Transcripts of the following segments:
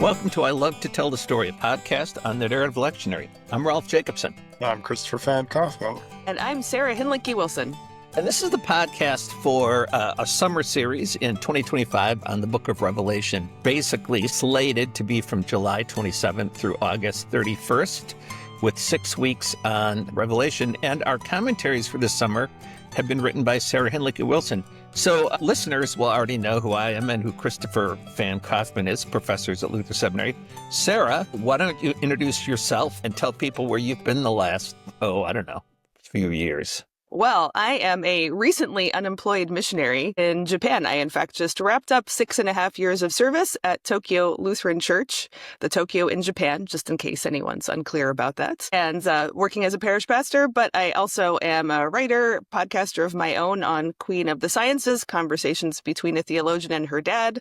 Welcome to I Love to Tell the Story, a podcast on the narrative lectionary. I'm Ralph Jacobson. I'm Christopher Fan Kaufman. And I'm Sarah Hinlicky-Wilson. And this is the podcast for a summer series in 2025 on the book of Revelation, basically slated to be from July 27th through August 31st, with 6 weeks on Revelation. And our commentaries for this summer have been written by Sarah Hinlicky-Wilson. So listeners will already know who I am and who Christopher Fan Kaufman is, professors at Luther Seminary. Sarah, why don't you introduce yourself and tell people where you've been the last, few years? Well, I am a recently unemployed missionary in Japan. I, in fact, just wrapped up 6.5 years of service at Tokyo Lutheran Church, the Tokyo in Japan, just in case anyone's unclear about that, and working as a parish pastor. But I also am a writer, podcaster of my own on Queen of the Sciences, conversations between a theologian and her dad.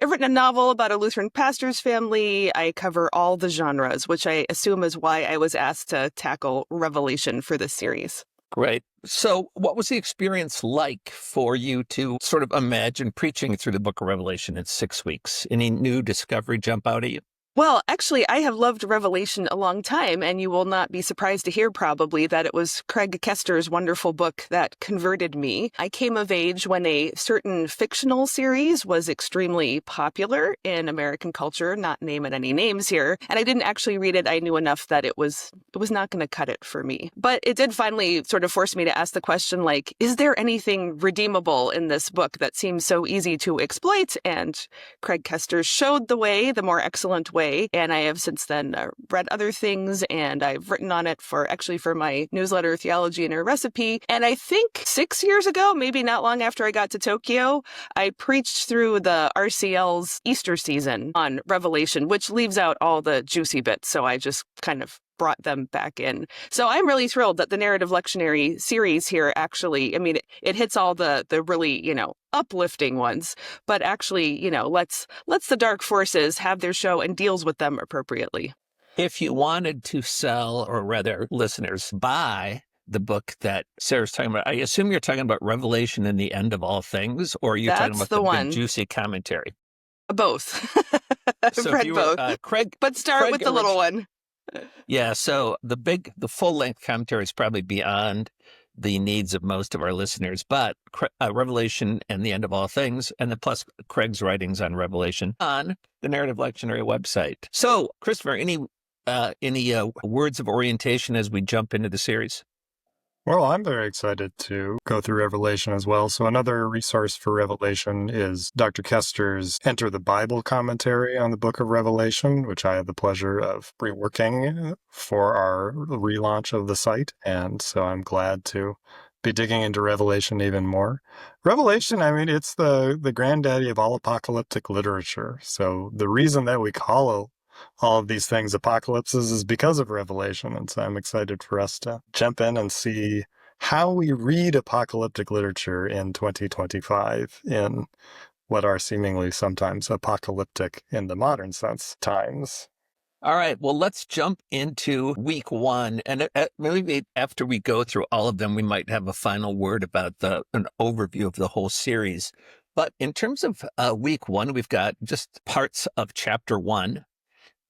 I've written a novel about a Lutheran pastor's family. I cover all the genres, which I assume is why I was asked to tackle Revelation for this series. Great. So what was the experience like for you to sort of imagine preaching through the book of Revelation in 6 weeks? Any new discovery jump out at you? Well, actually, I have loved Revelation a long time, and you will not be surprised to hear probably that it was Craig Koester's wonderful book that converted me. I came of age when a certain fictional series was extremely popular in American culture, not naming any names here, and I didn't actually read it. I knew enough that it was not going to cut it for me. But it did finally sort of force me to ask the question, like, is there anything redeemable in this book that seems so easy to exploit? And Craig Koester showed the way, the more excellent way. And I have since then read other things, and I've written on it for my newsletter, Theology and a Recipe. And I think 6 years ago, maybe not long after I got to Tokyo, I preached through the RCL's Easter season on Revelation, which leaves out all the juicy bits. So I just kind of brought them back in. So I'm really thrilled that the narrative lectionary series here actually, it hits all the really, uplifting ones, but actually, lets the dark forces have their show and deals with them appropriately. If you wanted to sell, or rather listeners, buy the book that Sarah's talking about, I assume you're talking about Revelation and the End of All Things, or are you talking about the big juicy commentary? Both. I've so read both. Craig, but start with the little one. Yeah, so the full-length commentary is probably beyond the needs of most of our listeners, but Revelation and the End of All Things, and then plus Craig's writings on Revelation on the Narrative Lectionary website. So, Christopher, any words of orientation as we jump into the series? Well, I'm very excited to go through Revelation as well. So another resource for Revelation is Dr. Koester's Enter the Bible commentary on the book of Revelation, which I had the pleasure of reworking for our relaunch of the site. And so I'm glad to be digging into Revelation even more. Revelation, it's the granddaddy of all apocalyptic literature. So the reason that we call all of these things apocalypses is because of Revelation. And so I'm excited for us to jump in and see how we read apocalyptic literature in 2025 in what are seemingly sometimes apocalyptic in the modern sense times. All right, well, let's jump into week one. And maybe after we go through all of them, we might have a final word about an overview of the whole series. But in terms of week one, we've got just parts of chapter 1.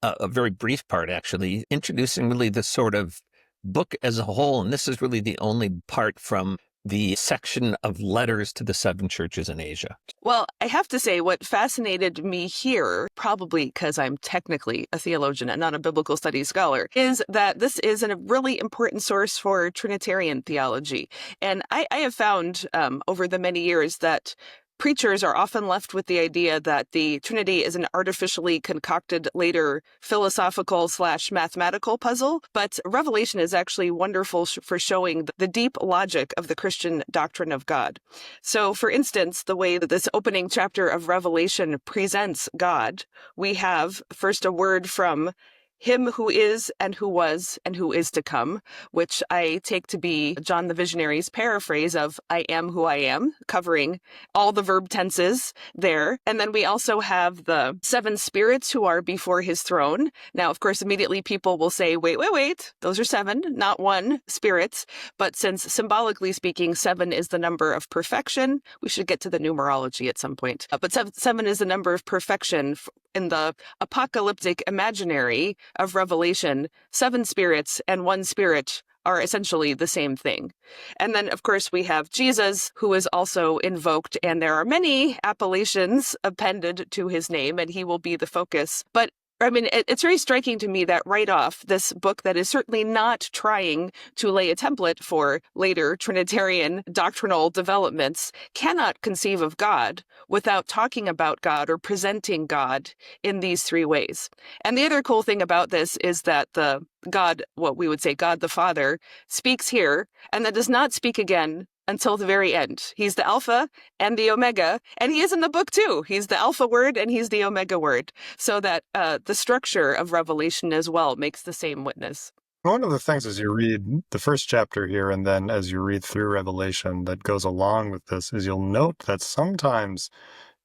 A very brief part, actually, introducing really the sort of book as a whole. And this is really the only part from the section of letters to the 7 churches in Asia. Well, I have to say what fascinated me here, probably because I'm technically a theologian and not a biblical studies scholar, is that this is a really important source for Trinitarian theology. And I have found over the many years that preachers are often left with the idea that the Trinity is an artificially concocted later philosophical/mathematical puzzle, but Revelation is actually wonderful for showing the deep logic of the Christian doctrine of God. So, for instance, the way that this opening chapter of Revelation presents God, we have first a word from Him who is and who was and who is to come, which I take to be John the Visionary's paraphrase of I am who I am, covering all the verb tenses there. And then we also have the 7 spirits who are before his throne. Now, of course, immediately people will say, wait, those are 7, not 1 spirits. But since symbolically speaking, 7 is the number of perfection, we should get to the numerology at some point. But 7 is the number of perfection in the apocalyptic imaginary of Revelation, 7 spirits and 1 spirit are essentially the same thing. And then, of course, we have Jesus, who is also invoked, and there are many appellations appended to his name, and he will be the focus. But I mean, it's very striking to me that right off, this book that is certainly not trying to lay a template for later Trinitarian doctrinal developments cannot conceive of God without talking about God or presenting God in these 3 ways. And the other cool thing about this is that the God, what we would say God the Father, speaks here and then does not speak again until the very end. He's the Alpha and the Omega, and he is in the book too. He's the Alpha word and he's the Omega word, so that the structure of Revelation as well makes the same witness. One of the things as you read the first chapter here, and then as you read through Revelation that goes along with this, is you'll note that sometimes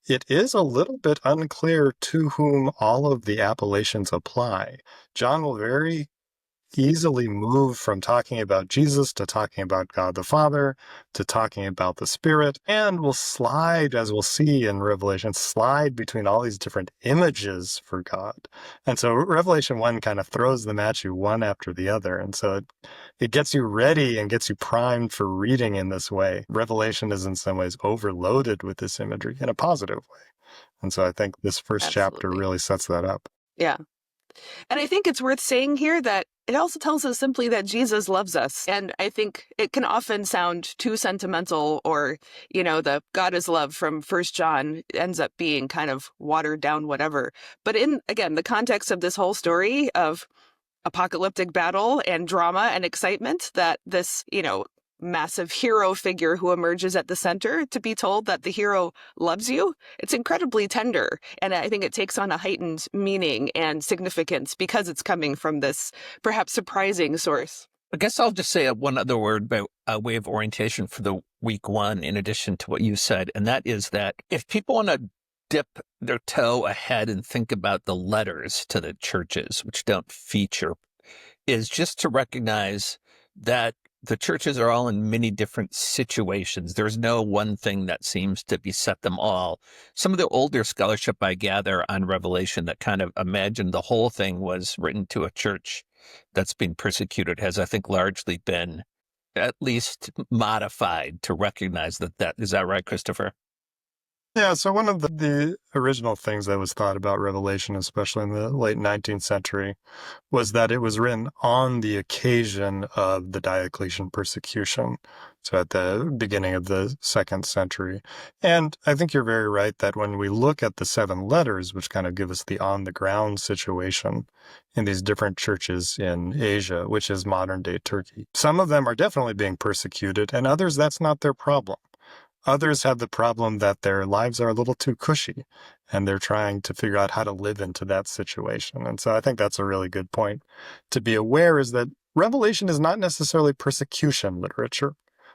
it is a little bit unclear to whom all of the appellations apply. John will very easily move from talking about Jesus to talking about God the Father to talking about the Spirit, and will slide, as we'll see in Revelation, slide between all these different images for God. And so Revelation 1 kind of throws them at you one after the other. And so it gets you ready and gets you primed for reading in this way. Revelation is in some ways overloaded with this imagery in a positive way. And so I think this first chapter really sets that up. Yeah. And I think it's worth saying here that it also tells us simply that Jesus loves us. And I think it can often sound too sentimental, or, the God is love from 1 John ends up being kind of watered down, whatever. But in, again, the context of this whole story of apocalyptic battle and drama and excitement, that this, massive hero figure who emerges at the center, to be told that the hero loves you, it's incredibly tender. And I think it takes on a heightened meaning and significance because it's coming from this perhaps surprising source. I guess I'll just say one other word by way of orientation for the week 1, in addition to what you said, and that is that if people want to dip their toe ahead and think about the letters to the churches, which don't feature, is just to recognize that the churches are all in many different situations. There's no one thing that seems to beset them all. Some of the older scholarship I gather on Revelation that kind of imagined the whole thing was written to a church that's been persecuted has, I think, largely been at least modified to recognize that. Is that right, Christopher? Yeah, so one of the original things that was thought about Revelation, especially in the late 19th century, was that it was written on the occasion of the Diocletian persecution, so at the beginning of the 2nd century. And I think you're very right that when we look at the 7 letters, which kind of give us the on-the-ground situation in these different churches in Asia, which is modern-day Turkey, some of them are definitely being persecuted, and others, that's not their problem. Others have the problem that their lives are a little too cushy, and they're trying to figure out how to live into that situation. And so I think that's a really good point to be aware, is that Revelation is not necessarily persecution literature.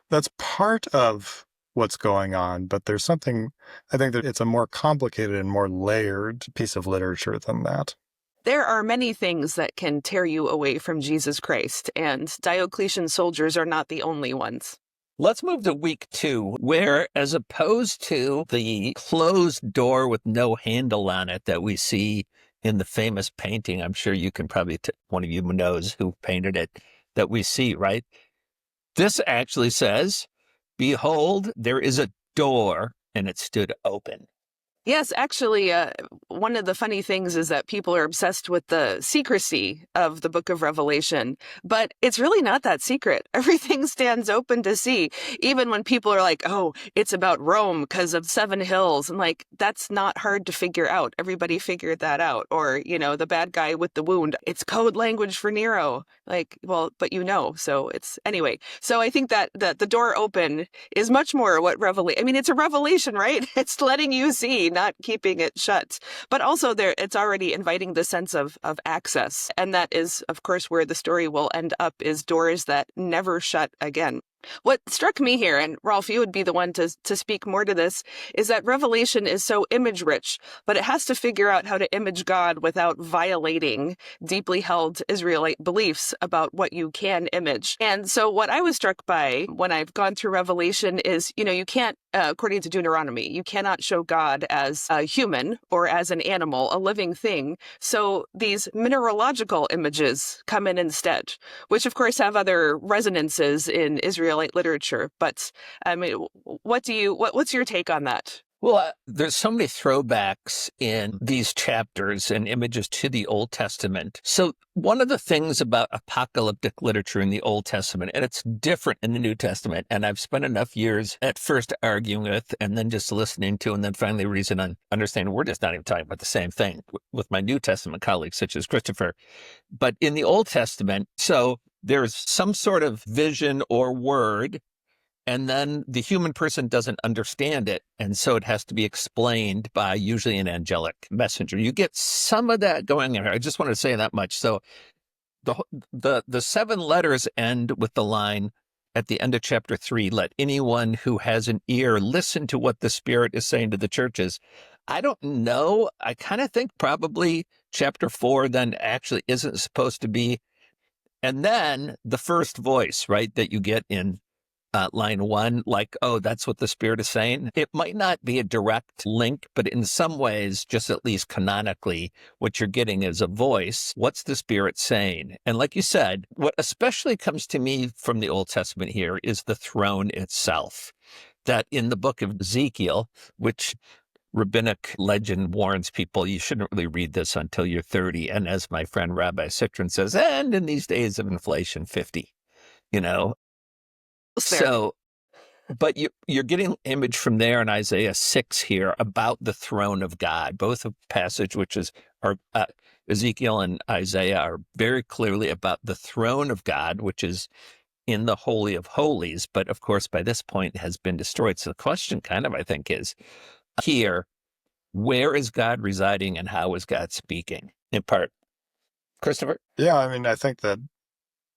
That's part of what's going on, but there's something, I think that it's a more complicated and more layered piece of literature than that. There are many things that can tear you away from Jesus Christ, and Diocletian soldiers are not the only ones. Let's move to week 2, where, as opposed to the closed door with no handle on it that we see in the famous painting, I'm sure you can probably, one of you knows who painted it, that we see, right? This actually says, "Behold, there is a door, and it stood open." Yes, actually, one of the funny things is that people are obsessed with the secrecy of the book of Revelation, but it's really not that secret. Everything stands open to see, even when people are like, oh, it's about Rome because of 7 hills. And like, that's not hard to figure out. Everybody figured that out. Or, the bad guy with the wound, it's code language for Nero. Like, well, but so it's, anyway. So I think that the door open is much more what Revelation, it's a revelation, right? It's letting you see, not keeping it shut. But also it's already inviting the sense of access. And that is, of course, where the story will end up, is doors that never shut again. What struck me here, and Rolf, you would be the one to speak more to this, is that Revelation is so image rich, but it has to figure out how to image God without violating deeply held Israelite beliefs about what you can image. And so what I was struck by when I've gone through Revelation is, you can't, according to Deuteronomy, you cannot show God as a human or as an animal, a living thing. So these mineralogical images come in instead, which of course have other resonances in Israelite literature. But I mean, what's your take on that? Well, there's so many throwbacks in these chapters and images to the Old Testament. So one of the things about apocalyptic literature in the Old Testament, and it's different in the New Testament, and I've spent enough years at first arguing with and then just listening to and then finally reason on understanding we're just not even talking about the same thing with my New Testament colleagues, such as Christopher. But in the Old Testament, so there's some sort of vision or word, and then the human person doesn't understand it. And so it has to be explained by usually an angelic messenger. You get some of that going on here. I just wanted to say that much. So the 7 letters end with the line at the end of chapter 3, let anyone who has an ear listen to what the Spirit is saying to the churches. I don't know. I kind of think probably chapter 4 then actually isn't supposed to be. And then the first voice, right, that you get in line 1, like, oh, that's what the Spirit is saying. It might not be a direct link, but in some ways, just at least canonically, what you're getting is a voice. What's the Spirit saying? And like you said, what especially comes to me from the Old Testament here is the throne itself. That in the book of Ezekiel, which rabbinic legend warns people you shouldn't really read this until you're 30. And as my friend Rabbi Citron says, and in these days of inflation, 50, So, but you're getting image from there in Isaiah 6 here about the throne of God. Both a passage, which is Ezekiel and Isaiah, are very clearly about the throne of God, which is in the Holy of Holies, but of course by this point has been destroyed. So the question kind of, I think, is here, where is God residing and how is God speaking? In part, Christopher? Yeah, I mean, I think that,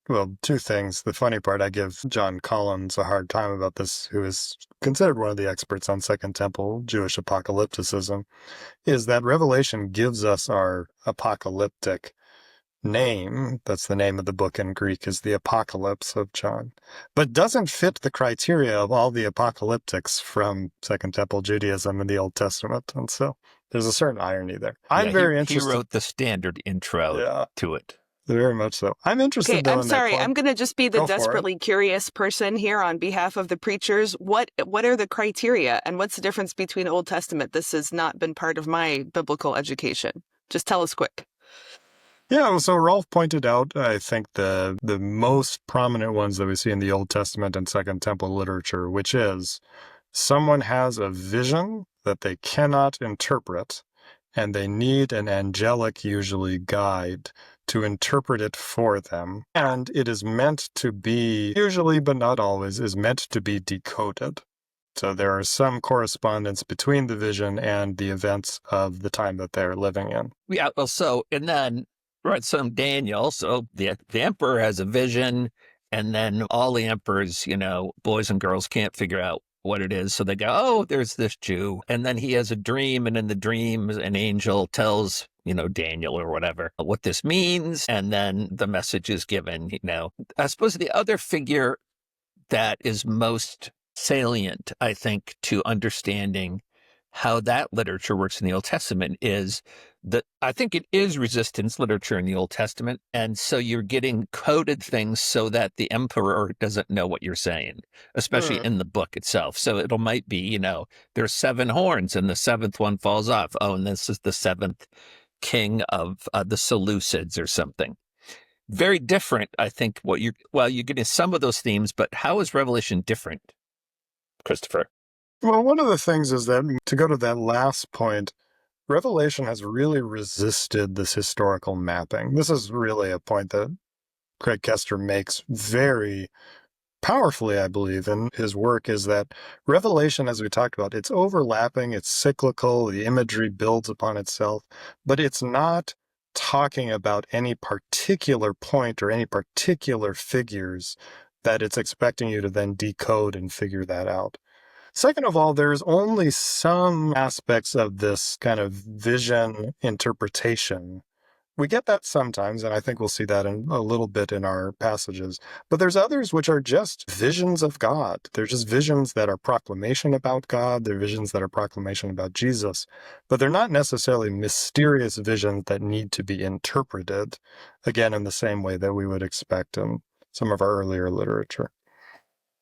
well, 2 things. The funny part, I give John Collins a hard time about this, who is considered one of the experts on Second Temple Jewish apocalypticism, is that Revelation gives us our apocalyptic name. That's the name of the book in Greek, is the Apocalypse of John, but doesn't fit the criteria of all the apocalyptics from Second Temple Judaism in the Old Testament. And so there's a certain irony there. I'm very interested. He wrote the standard intro to it. Very much so. I'm interested. Okay, I'm sorry. I'm going to just be the desperately curious person here on behalf of the preachers. What are the criteria and what's the difference between Old Testament? This has not been part of my biblical education. Just tell us quick. Yeah, so Rolf pointed out, I think, the most prominent ones that we see in the Old Testament and Second Temple literature, which is someone has a vision that they cannot interpret, and they need an angelic, usually guide, to interpret it for them. And it is meant to be, usually but not always, is meant to be decoded. So there are some correspondence between the vision and the events of the time that they're living in. Yeah, well, so, and then, right, so Daniel, so the emperor has a vision, and then all the emperors, boys and girls can't figure out what it is. So they go, oh, there's this Jew. And then he has a dream, and in the dream, an angel tells, Daniel or whatever, what this means. And then the message is given, I suppose the other figure that is most salient, I think, to understanding how that literature works in the Old Testament is that I think it is resistance literature in the Old Testament. And so you're getting coded things so that the emperor doesn't know what you're saying, especially in the book itself. So it might be, there's 7 horns and the 7th one falls off. Oh, and this is the 7th king of the Seleucids or something. Very different, I think, you're getting some of those themes, but how is Revelation different, Christopher? Well, one of the things is that, to go to that last point, Revelation has really resisted this historical mapping. This is really a point that Craig Kester makes very powerfully, I believe, in his work, is that Revelation, as we talked about, it's overlapping, it's cyclical, the imagery builds upon itself, but it's not talking about any particular point or any particular figures that it's expecting you to then decode and figure that out. Second of all, there's only some aspects of this kind of vision interpretation. We get that sometimes, and I think we'll see that in a little bit in our passages. But there's others which are just visions of God. They're just visions that are proclamation about God. They're visions that are proclamation about Jesus. But they're not necessarily mysterious visions that need to be interpreted, again, in the same way that we would expect in some of our earlier literature.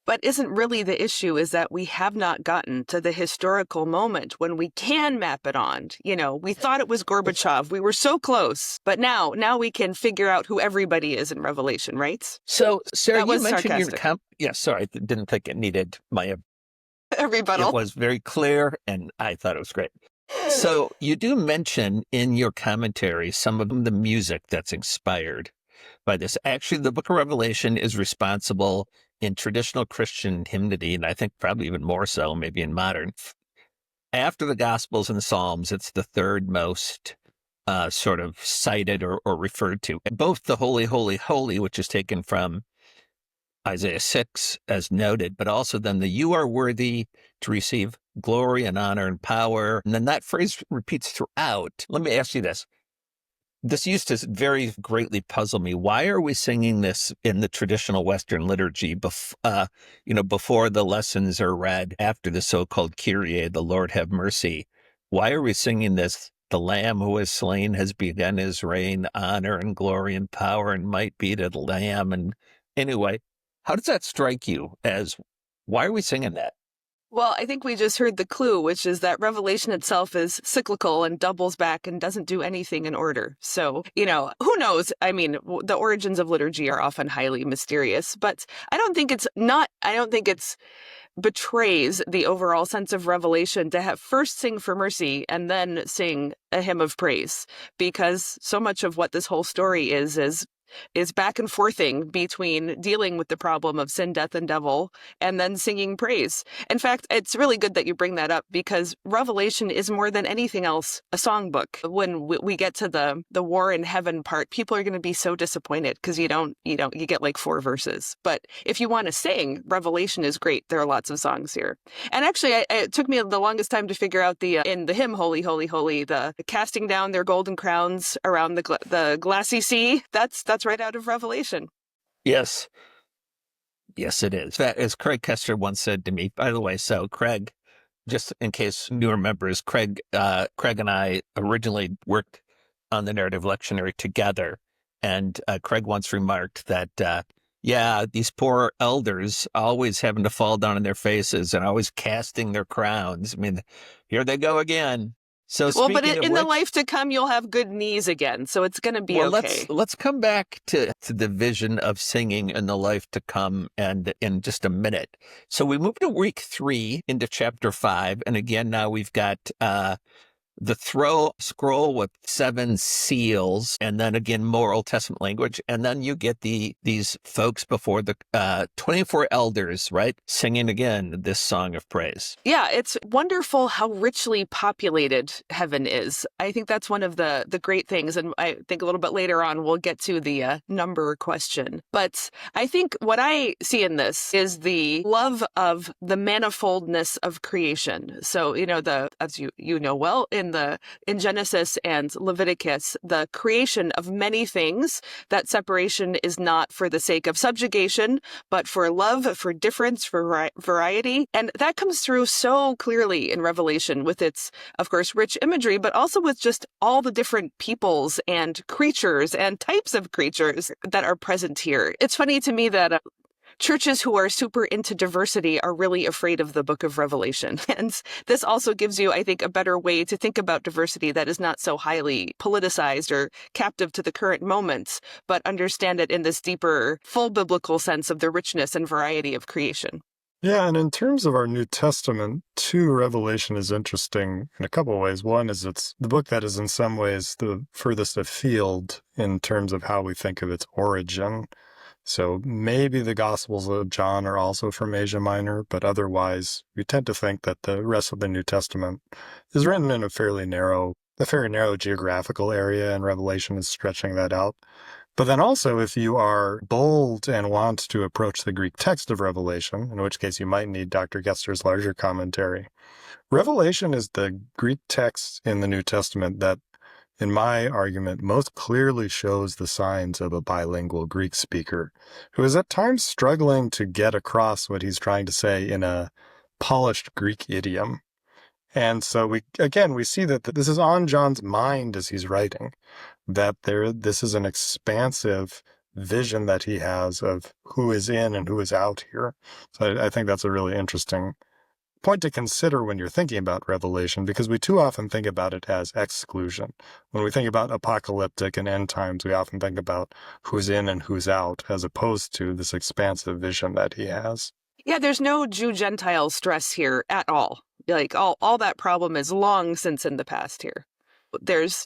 But isn't really the issue is that we have not gotten to the historical moment when we can map it on. We thought it was Gorbachev. We were so close. But now we can figure out who everybody is in Revelation, right? So, Sarah, That was you mentioned sarcastic. sorry, I didn't think it needed my Rebuttal. It was very clear, and I thought it was great. So you do mention in your commentary some of the music that's inspired by this. Actually, the book of Revelation is responsible in traditional Christian hymnody, and I think probably even more so, maybe in modern. After the Gospels and the Psalms, it's the third most sort of cited or referred to. Both the Holy, Holy, Holy, which is taken from Isaiah 6, as noted, but also then the you are worthy to receive glory and honor and power. And then that phrase repeats throughout. Let me ask you this. This used to very greatly puzzle me. Why are we singing this in the traditional Western liturgy before the lessons are read, after the so-called Kyrie, the Lord have mercy? Why are we singing this? The Lamb who is slain has begun his reign, honor and glory and power and might be to the Lamb. And anyway, how does that strike you as, why are we singing that? Well, I think we just heard the clue, which is that Revelation itself is cyclical and doubles back and doesn't do anything in order. So, who knows? I mean, the origins of liturgy are often highly mysterious, but I don't think it's betrays the overall sense of Revelation to have first sing for mercy and then sing a hymn of praise, because so much of what this whole story is back and forthing between dealing with the problem of sin, death, and devil, and then singing praise. In fact, it's really good that you bring that up, because Revelation is more than anything else a songbook. When we get to the war in heaven part, people are going to be so disappointed because you get like 4 verses. But if you want to sing, Revelation is great. There are lots of songs here. And actually, it took me the longest time to figure out in the hymn, Holy, Holy, Holy, the casting down their golden crowns around the glassy sea. That's right out of Revelation. Yes. Yes, it is. That, as Craig Kester once said to me, by the way, so Craig, just in case newer members, Craig and I originally worked on the narrative lectionary together. And Craig once remarked that, these poor elders always having to fall down on their faces and always casting their crowns. I mean, here they go again. So but in the life to come, you'll have good knees again, so it's going to be okay. Let's come back to the vision of singing in the life to come, and in just a minute. So we move to week 3 into chapter 5, and again now we've got the scroll with 7 seals, and then again more Old Testament language, and then you get these folks before the 24 elders, right, singing again this song of praise. Yeah, it's wonderful how richly populated heaven is. I think that's one of the great things, and I think a little bit later on we'll get to the number question. But I think what I see in this is the love of the manifoldness of creation. So, as you know well, in Genesis and Leviticus, the creation of many things, that separation is not for the sake of subjugation, but for love, for difference, for variety. And that comes through so clearly in Revelation with its, of course, rich imagery, but also with just all the different peoples and creatures and types of creatures that are present here. It's funny to me that churches who are super into diversity are really afraid of the book of Revelation. And this also gives you, I think, a better way to think about diversity that is not so highly politicized or captive to the current moments, but understand it in this deeper, full biblical sense of the richness and variety of creation. Yeah, and in terms of our New Testament, too, Revelation is interesting in a couple of ways. One is it's the book that is in some ways the furthest afield in terms of how we think of its origin. So maybe the Gospels of John are also from Asia Minor, but otherwise we tend to think that the rest of the New Testament is written in a very narrow geographical area, and Revelation is stretching that out. But then also, if you are bold and want to approach the Greek text of Revelation, in which case you might need Dr. Kester's larger commentary, Revelation is the Greek text in the New Testament that, in my argument, most clearly shows the signs of a bilingual Greek speaker who is at times struggling to get across what he's trying to say in a polished Greek idiom. And so we see that this is on John's mind as he's writing, that this is an expansive vision that he has of who is in and who is out here. So I think that's a really interesting point to consider when you're thinking about Revelation, because we too often think about it as exclusion. When we think about apocalyptic and end times, we often think about who's in and who's out, as opposed to this expansive vision that he has. Yeah, there's no Jew-Gentile stress here at all. Like all that problem is long since in the past here.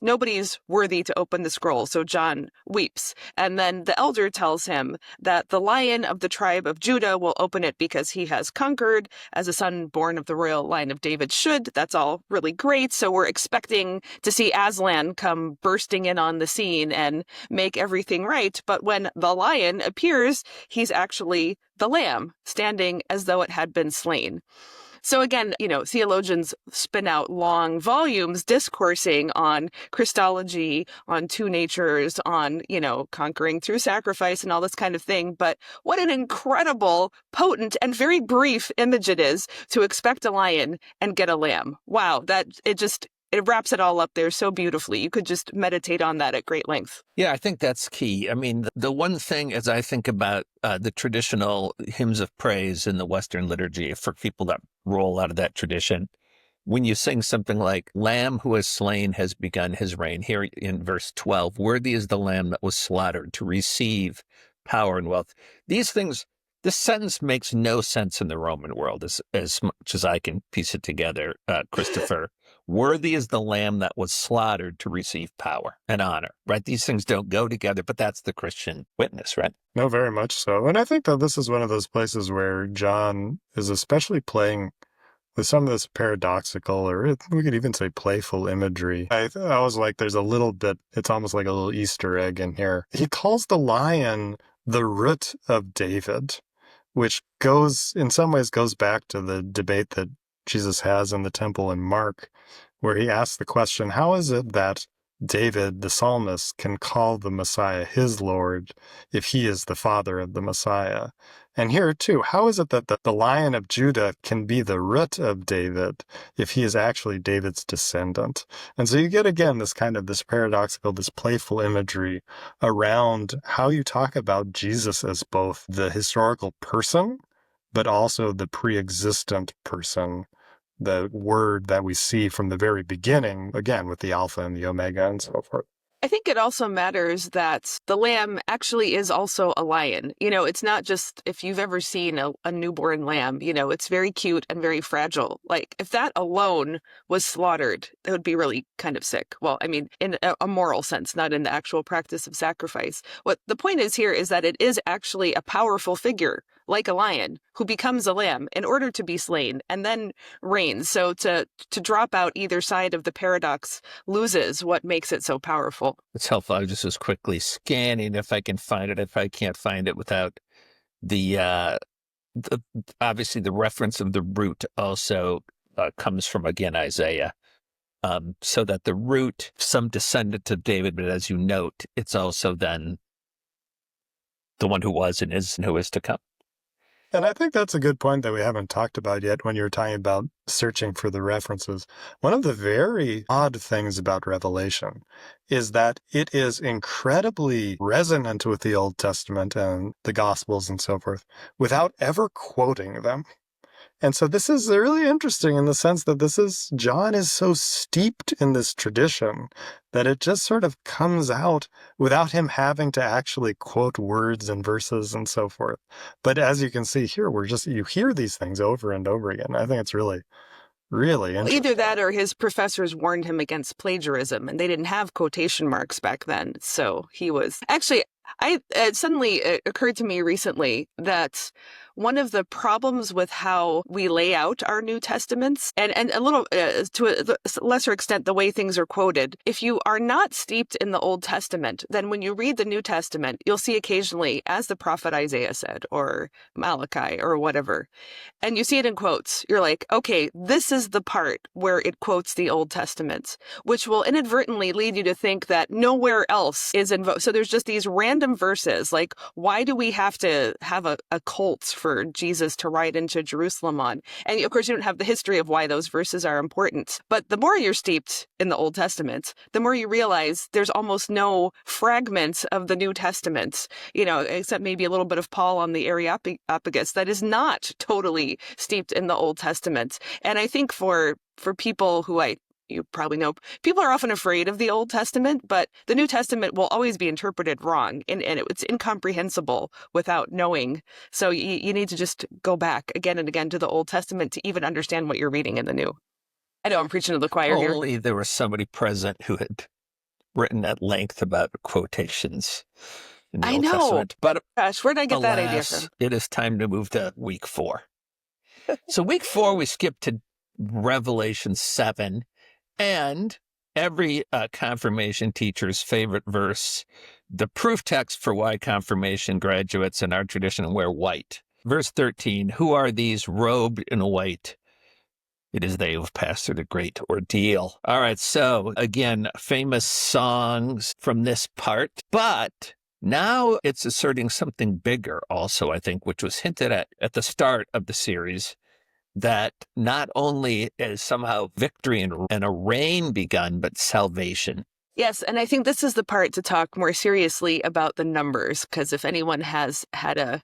Nobody's worthy to open the scroll, so John weeps. And then the elder tells him that the Lion of the tribe of Judah will open it because he has conquered, as a son born of the royal line of David should. That's all really great. So we're expecting to see Aslan come bursting in on the scene and make everything right. But when the lion appears, he's actually the lamb, standing as though it had been slain. So again, theologians spin out long volumes discoursing on Christology, on two natures, on, conquering through sacrifice and all this kind of thing. But what an incredible, potent, and very brief image it is to expect a lion and get a lamb. Wow, it wraps it all up there so beautifully. You could just meditate on that at great length. Yeah, I think that's key. I mean, the one thing as I think about the traditional hymns of praise in the Western liturgy, for people that roll out of that tradition, when you sing something like, Lamb who has slain has begun his reign, here in verse 12, worthy is the Lamb that was slaughtered to receive power and wealth. These things, this sentence makes no sense in the Roman world, as much as I can piece it together, Christopher. Worthy is the Lamb that was slaughtered to receive power and honor, right? These things don't go together, but that's the Christian witness, right? No, very much so. And I think that this is one of those places where John is especially playing with some of this paradoxical, or we could even say playful imagery. I was like, there's a little bit, it's almost like a little Easter egg in here. He calls the lion the root of David, which in some ways goes back to the debate that Jesus has in the temple in Mark, where he asks the question, how is it that David, the psalmist, can call the Messiah his Lord if he is the father of the Messiah? And here too, how is it that the Lion of Judah can be the root of David if he is actually David's descendant? And so you get again this paradoxical, this playful imagery around how you talk about Jesus as both the historical person, but also the pre-existent person, the word that we see from the very beginning, again, with the Alpha and the Omega and so forth. I think it also matters that the lamb actually is also a lion. It's not just, if you've ever seen a newborn lamb, it's very cute and very fragile. Like, if that alone was slaughtered, it would be really kind of sick. Well, I mean, in a moral sense, not in the actual practice of sacrifice. What the point is here is that it is actually a powerful figure, like a lion, who becomes a lamb in order to be slain and then reigns. So to drop out either side of the paradox loses what makes it so powerful. It's helpful. I just was quickly scanning if I can find it. If I can't find it without obviously the reference of the root also comes from, again, Isaiah. So that the root, some descendant of David, but as you note, it's also then the one who was and is and who is to come. And I think that's a good point that we haven't talked about yet when you were talking about searching for the references. One of the very odd things about Revelation is that it is incredibly resonant with the Old Testament and the Gospels and so forth without ever quoting them. And so this is really interesting in the sense that John is so steeped in this tradition that it just sort of comes out without him having to actually quote words and verses and so forth. But as you can see here, you hear these things over and over again. I think it's really, really interesting. Either that or his professors warned him against plagiarism, and they didn't have quotation marks back then. So he was... Actually, it suddenly occurred to me recently that one of the problems with how we lay out our New Testaments, and a little, to a lesser extent, the way things are quoted, if you are not steeped in the Old Testament, then when you read the New Testament, you'll see occasionally, as the prophet Isaiah said, or Malachi, or whatever, and you see it in quotes, you're like, okay, this is the part where it quotes the Old Testament, which will inadvertently lead you to think that nowhere else is invoked. So there's just these random verses, like, why do we have to have a colt for Jesus to ride into Jerusalem on? And of course, you don't have the history of why those verses are important. But the more you're steeped in the Old Testament, the more you realize there's almost no fragment of the New Testament, except maybe a little bit of Paul on the Areopagus that is not totally steeped in the Old Testament. And I think for people who you probably know, people are often afraid of the Old Testament, but the New Testament will always be interpreted wrong, and it's incomprehensible without knowing. So you need to just go back again and again to the Old Testament to even understand what you're reading in the New. I know I'm preaching to the choir here. Only there was somebody present who had written at length about quotations in the Old Testament. But gosh, where did I get that idea from? It is time to move to week 4. So week 4, we skip to Revelation 7, and every confirmation teacher's favorite verse, the proof text for why confirmation graduates in our tradition wear white. Verse 13, who are these robed in white? It is they who have passed through the great ordeal. All right, so again, famous songs from this part, but now it's asserting something bigger also, I think, which was hinted at the start of the series, that not only is somehow victory and a reign begun, but salvation. Yes, and I think this is the part to talk more seriously about the numbers, because if anyone has had an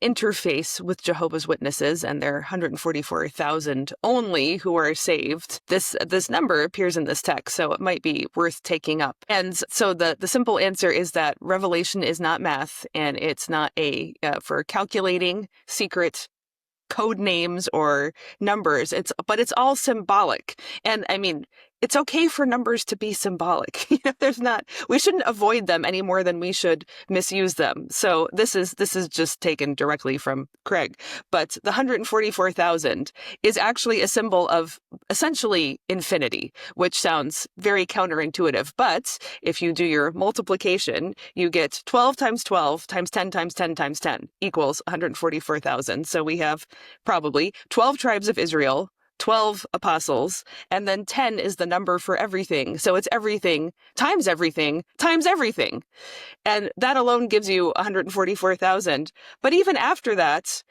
interface with Jehovah's Witnesses, and there are 144,000 only who are saved, this number appears in this text, so it might be worth taking up. And so the simple answer is that Revelation is not math, and it's not for calculating secret code names or numbers. But it's all symbolic. And I mean, it's okay for numbers to be symbolic. We shouldn't avoid them any more than we should misuse them. So this is just taken directly from Craig. But the 144,000 is actually a symbol of essentially infinity, which sounds very counterintuitive. But if you do your multiplication, you get 12 times 12 times 10 times 10 times 10 equals 144,000. So we have probably 12 tribes of Israel, 12 apostles, and then 10 is the number for everything. So it's everything times everything times everything. And that alone gives you 144,000. But even after that,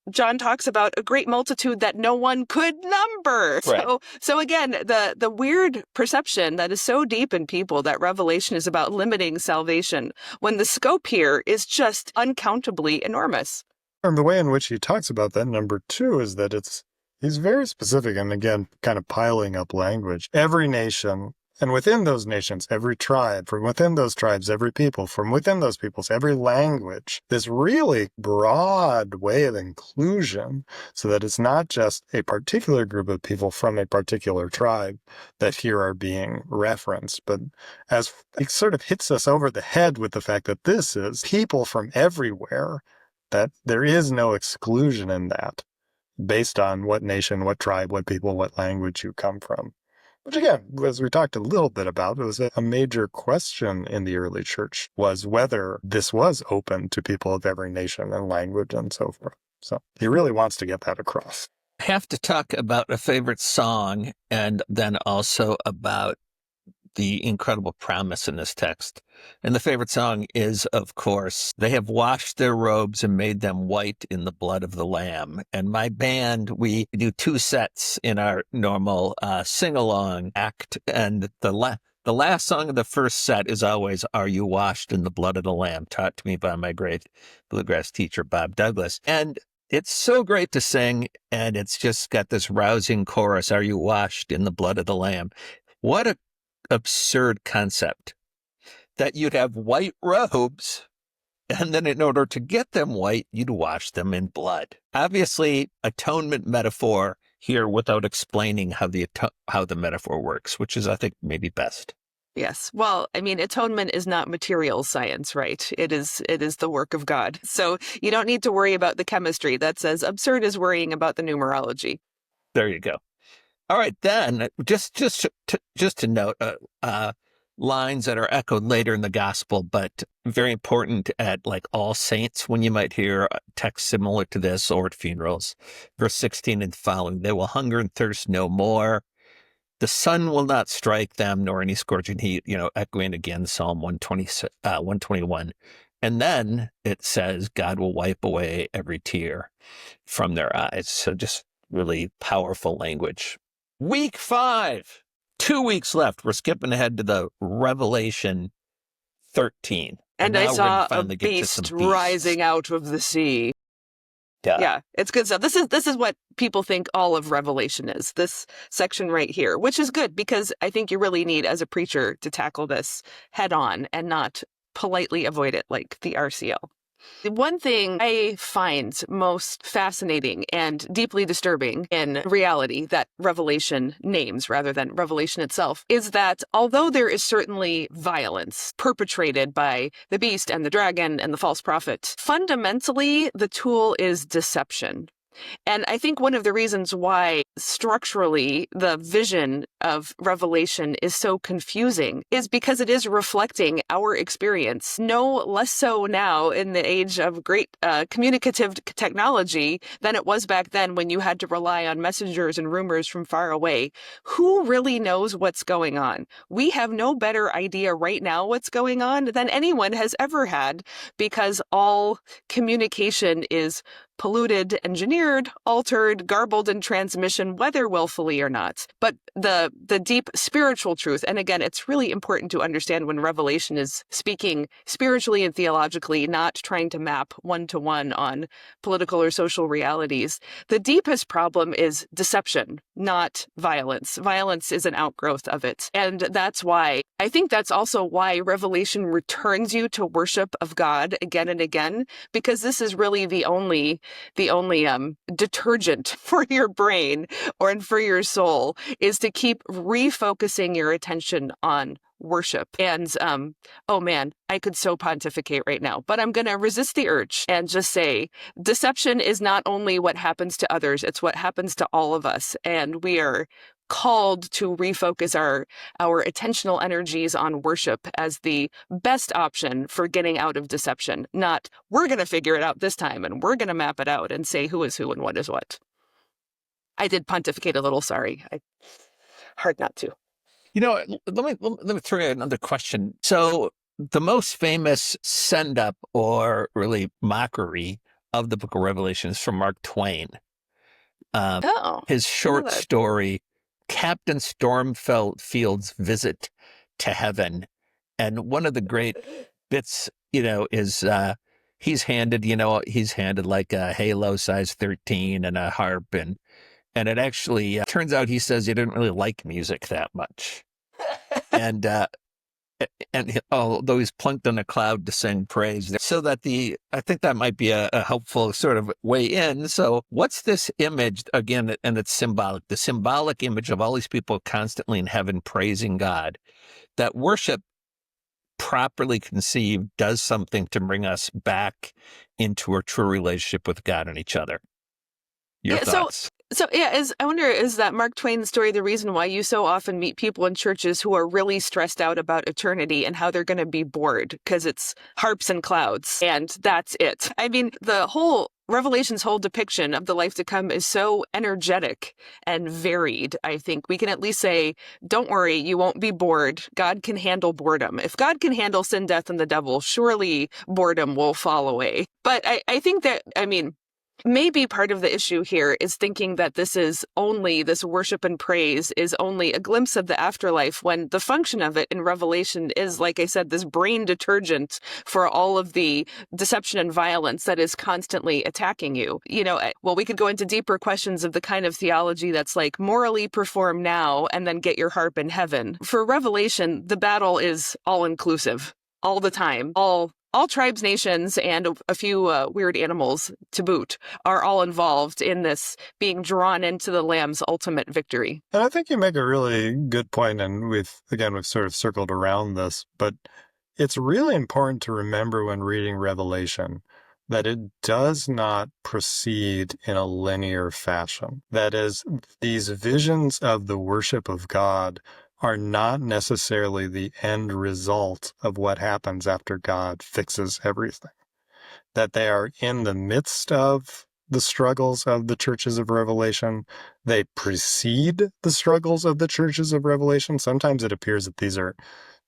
John talks about a great multitude that no one could number. Right. So again, the weird perception that is so deep in people that Revelation is about limiting salvation, when the scope here is just uncountably enormous. And the way in which he talks about that number 2 is that he's very specific, and again, kind of piling up language. Every nation, and within those nations, every tribe, from within those tribes, every people, from within those peoples, every language, this really broad way of inclusion, so that it's not just a particular group of people from a particular tribe that here are being referenced, but as it sort of hits us over the head with the fact that this is people from everywhere, that there is no exclusion in that, based on what nation, what tribe, what people, what language you come from. Which again, as we talked a little bit about, it was a major question in the early church, was whether this was open to people of every nation and language and so forth. So he really wants to get that across. I have to talk about a favorite song, and then also about the incredible promise in this text. And the favorite song is, of course, they have washed their robes and made them white in the blood of the Lamb. And my band, we do 2 sets in our normal sing-along act. And the last song of the first set is always, Are You Washed in the Blood of the Lamb? Taught to me by my great bluegrass teacher, Bob Douglas. And it's so great to sing, and it's just got this rousing chorus, Are you washed in the blood of the Lamb? What a absurd concept that you'd have white robes, and then in order to get them white, you'd wash them in blood. Obviously, atonement metaphor here without explaining how the metaphor works, which is, I think, maybe best. Yes. Well, I mean, atonement is not material science, right? It is the work of God. So you don't need to worry about the chemistry. That's as absurd as worrying about the numerology. There you go. All right, then just to note, lines that are echoed later in the gospel, but very important at like All Saints, when you might hear a text similar to this, or at funerals. Verse 16 and following: they will hunger and thirst no more. The sun will not strike them, nor any scorching heat, echoing again Psalm 121. And then it says, God will wipe away every tear from their eyes. So just really powerful language. Week 5, 2 weeks left. We're skipping ahead to the Revelation 13. And I now we're saw gonna a finally get to some beast beasts. rising out of the sea. Yeah, it's good stuff. This is what people think all of Revelation is, this section right here, which is good because I think you really need, as a preacher, to tackle this head on and not politely avoid it like the RCL. One thing I find most fascinating and deeply disturbing in reality that Revelation names rather than Revelation itself is that although there is certainly violence perpetrated by the beast and the dragon and the false prophet, fundamentally the tool is deception. And I think one of the reasons why structurally the vision of Revelation is so confusing is because it is reflecting our experience, no less so now in the age of great communicative technology than it was back then when you had to rely on messengers and rumors from far away. Who really knows what's going on? We have no better idea right now what's going on than anyone has ever had because all communication is polluted, engineered, altered, garbled in transmission, whether willfully or not. But the deep spiritual truth, and again, it's really important to understand when Revelation is speaking spiritually and theologically, not trying to map one-to-one on political or social realities. The deepest problem is deception, not violence. Violence is an outgrowth of it. And that's why, I think that's also why Revelation returns you to worship of God again and again, because this is really the only detergent for your brain or for your soul is to keep refocusing your attention on worship. And oh man, I could so pontificate right now, but I'm going to resist the urge and just say deception is not only what happens to others, it's what happens to all of us. And we are called to refocus our attentional energies on worship as the best option for getting out of deception, not we're going to figure it out this time and we're going to map it out and say who is who and what is what. I did pontificate a little, sorry. Hard not to. Let me throw you another question. So the most famous send-up or really mockery of the book of Revelation is from Mark Twain. His short story, Captain Stormfield's Visit to Heaven. And one of the great bits, is he's handed like a Halo size 13 and a harp. And it actually turns out he says he didn't really like music that much. And although he's plunked on a cloud to sing praise, so that I think that might be a helpful sort of way in. So what's this image again? And it's symbolic, the symbolic image of all these people constantly in heaven praising God. That worship, properly conceived, does something to bring us back into a true relationship with God and each other. Your thoughts? So I wonder, is that Mark Twain's story the reason why you so often meet people in churches who are really stressed out about eternity and how they're going to be bored because it's harps and clouds and that's it? I mean, Revelation's whole depiction of the life to come is so energetic and varied. I think we can at least say, don't worry, you won't be bored. God can handle boredom. If God can handle sin, death, and the devil, surely boredom will fall away. But I think that, maybe part of the issue here is thinking that this worship and praise is only a glimpse of the afterlife, when the function of it in Revelation is, like I said, this brain detergent for all of the deception and violence that is constantly attacking you. We could go into deeper questions of the kind of theology that's like morally perform now and then get your harp in heaven. For Revelation, the battle is all inclusive all the time, all all tribes, nations, and a few weird animals to boot are all involved in this being drawn into the Lamb's ultimate victory. And I think you make a really good point, and we've sort of circled around this, but it's really important to remember when reading Revelation that it does not proceed in a linear fashion. That is, these visions of the worship of God are not necessarily the end result of what happens after God fixes everything. That they are in the midst of the struggles of the churches of Revelation. They precede the struggles of the churches of Revelation. Sometimes it appears that these are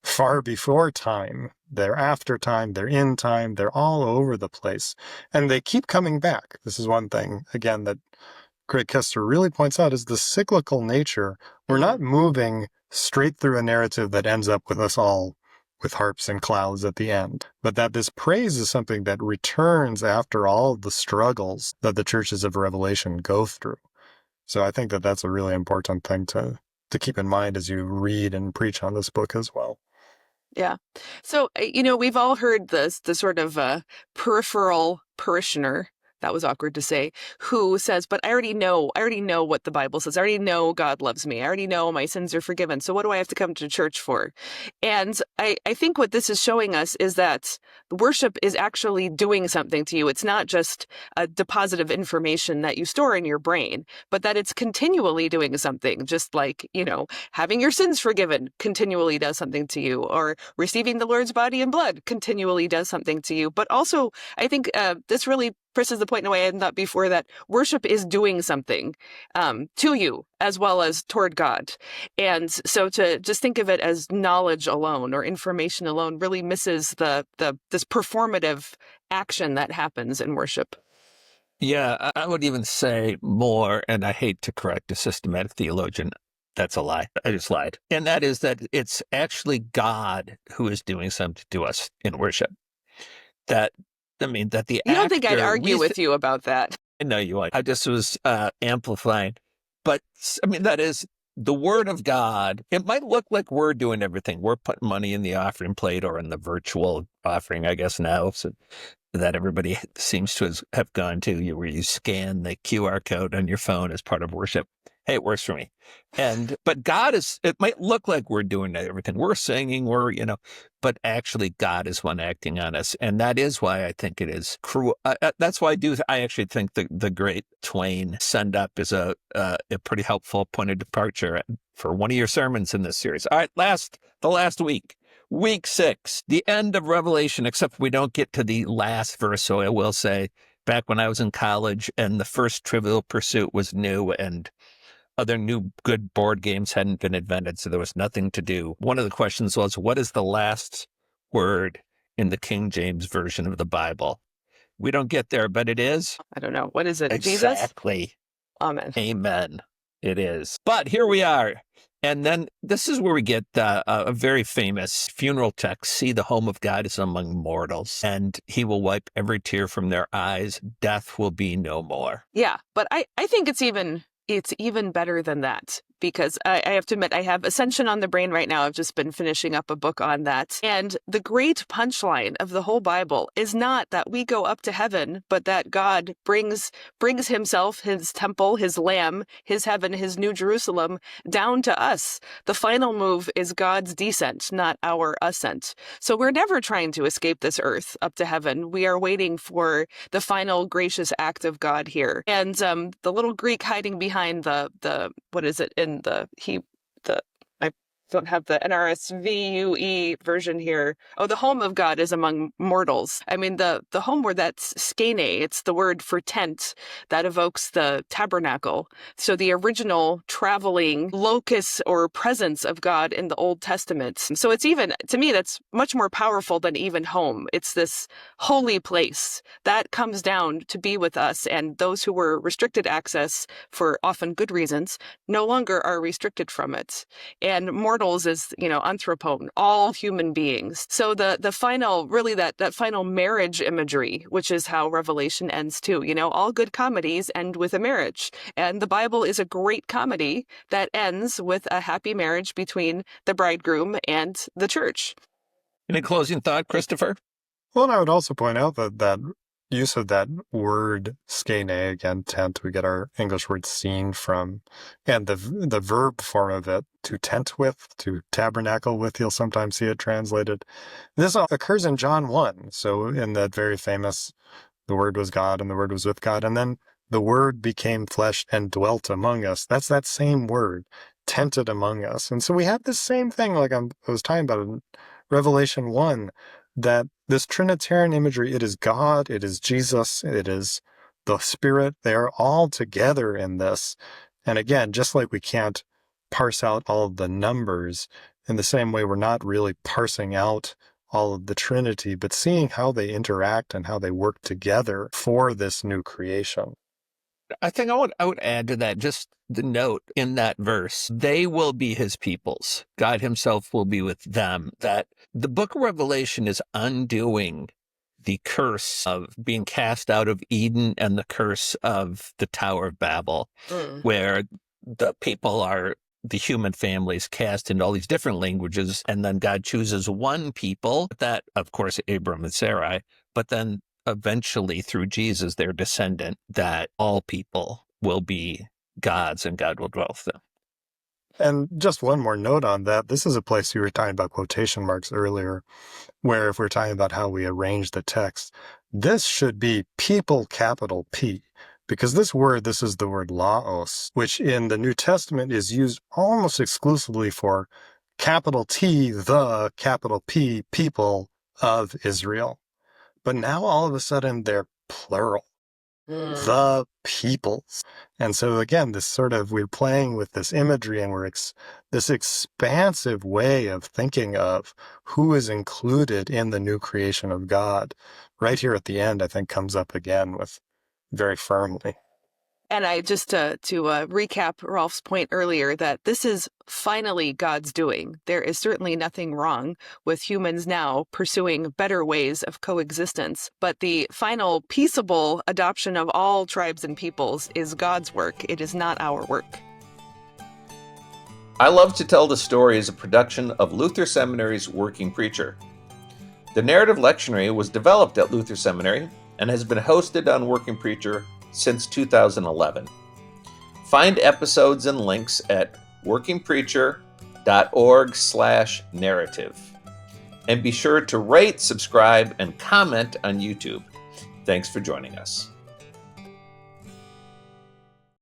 far before time. They're after time. They're in time. They're all over the place. And they keep coming back. This is one thing, again, that Craig Kester really points out is the cyclical nature. We're not moving straight through a narrative that ends up with us all with harps and clouds at the end, but that this praise is something that returns after all of the struggles that the churches of Revelation go through. So I think that that's a really important thing to keep in mind as you read and preach on this book as well. Yeah. So, we've all heard the sort of peripheral parishioner, that was awkward to say, who says, but I already know what the Bible says. I already know God loves me. I already know my sins are forgiven. So what do I have to come to church for? And I think what this is showing us is that worship is actually doing something to you. It's not just a deposit of information that you store in your brain, but that it's continually doing something, just like, having your sins forgiven continually does something to you, or receiving the Lord's body and blood continually does something to you. But also, I think this really presses the point in a way I hadn't thought before, that worship is doing something to you as well as toward God. And so to just think of it as knowledge alone or information alone really misses this performative action that happens in worship. Yeah, I would even say more, and I hate to correct a systematic theologian. That's a lie. I just lied. And that is that it's actually God who is doing something to us in worship. That the You don't think I'd argue with you about that? I know you would. I just was amplifying. But, that is the word of God. It might look like we're doing everything. We're putting money in the offering plate or in the virtual offering, I guess now, so that everybody seems to have gone to, where you scan the QR code on your phone as part of worship. Hey, it works for me. But God it might look like we're doing everything. We're singing, but actually God is one acting on us. And that is why I think it is cruel. That's why I actually think the great Twain send up is a pretty helpful point of departure for one of your sermons in this series. All right, the last week. Week 6, the end of Revelation, except we don't get to the last verse. So I will say, back when I was in college and the first Trivial Pursuit was new and other new good board games hadn't been invented, so there was nothing to do. One of the questions was, what is the last word in the King James Version of the Bible? We don't get there, but it is. I don't know. What is it? Exactly. Jesus? Amen. Amen. It is. But here we are. And then this is where we get a very famous funeral text. See, the home of God is among mortals, and he will wipe every tear from their eyes. Death will be no more. Yeah, but I think it's even better than that, because I have to admit, I have Ascension on the brain right now. I've just been finishing up a book on that. And the great punchline of the whole Bible is not that we go up to heaven, but that God brings himself, his temple, his lamb, his heaven, his new Jerusalem down to us. The final move is God's descent, not our ascent. So we're never trying to escape this earth up to heaven. We are waiting for the final gracious act of God here. And the little Greek hiding behind the what is it in I don't have the NRSVUE version here. Oh, the home of God is among mortals. I mean, the home where that's skene, it's the word for tent that evokes the tabernacle. So the original traveling locus or presence of God in the Old Testament. So it's even, to me, that's much more powerful than even home. It's this holy place that comes down to be with us, and those who were restricted access for often good reasons no longer are restricted from it. And mortals is, anthropon, all human beings. So the final, really that final marriage imagery, which is how Revelation ends too. All good comedies end with a marriage. And the Bible is a great comedy that ends with a happy marriage between the bridegroom and the church. Any closing thought, Christopher? Well, and I would also point out that use of that word skene, again, tent, we get our English word seen from, and the verb form of it, to tent with, to tabernacle with, you'll sometimes see it translated. This occurs in John 1. So in that very famous, the Word was God and the Word was with God, and then the Word became flesh and dwelt among us. That's that same word, tented among us. And so we have this same thing, like I was talking about in Revelation 1, that this Trinitarian imagery, it is God, it is Jesus, it is the Spirit. They are all together in this. And again, just like we can't parse out all of the numbers, in the same way, we're not really parsing out all of the Trinity, but seeing how they interact and how they work together for this new creation. I think I would add to that just the note in that verse, they will be his peoples. God himself will be with them. That the book of Revelation is undoing the curse of being cast out of Eden and the curse of the Tower of Babel, where the people are, the human families cast into all these different languages, and then God chooses one people, that, of course, Abram and Sarai, but then eventually through Jesus, their descendant, that all people will be God's and God will dwell with them. And just one more note on that. This is a place you were talking about quotation marks earlier, where if we're talking about how we arrange the text, this should be people, capital P, because this is the word laos, which in the New Testament is used almost exclusively for capital T, the capital P, people of Israel. But now all of a sudden they're plural. The peoples. And so again, we're playing with this imagery, and this expansive way of thinking of who is included in the new creation of God. Right here at the end, I think comes up again with very firmly. And I just to recap Rolf's point earlier, that this is finally God's doing. There is certainly nothing wrong with humans now pursuing better ways of coexistence. But the final peaceable adoption of all tribes and peoples is God's work. It is not our work. I Love to Tell the Story is a production of Luther Seminary's Working Preacher. The narrative lectionary was developed at Luther Seminary and has been hosted on Working Preacher since 2011. Find episodes and links at workingpreacher.org/narrative. And be sure to rate, subscribe, and comment on YouTube. Thanks for joining us.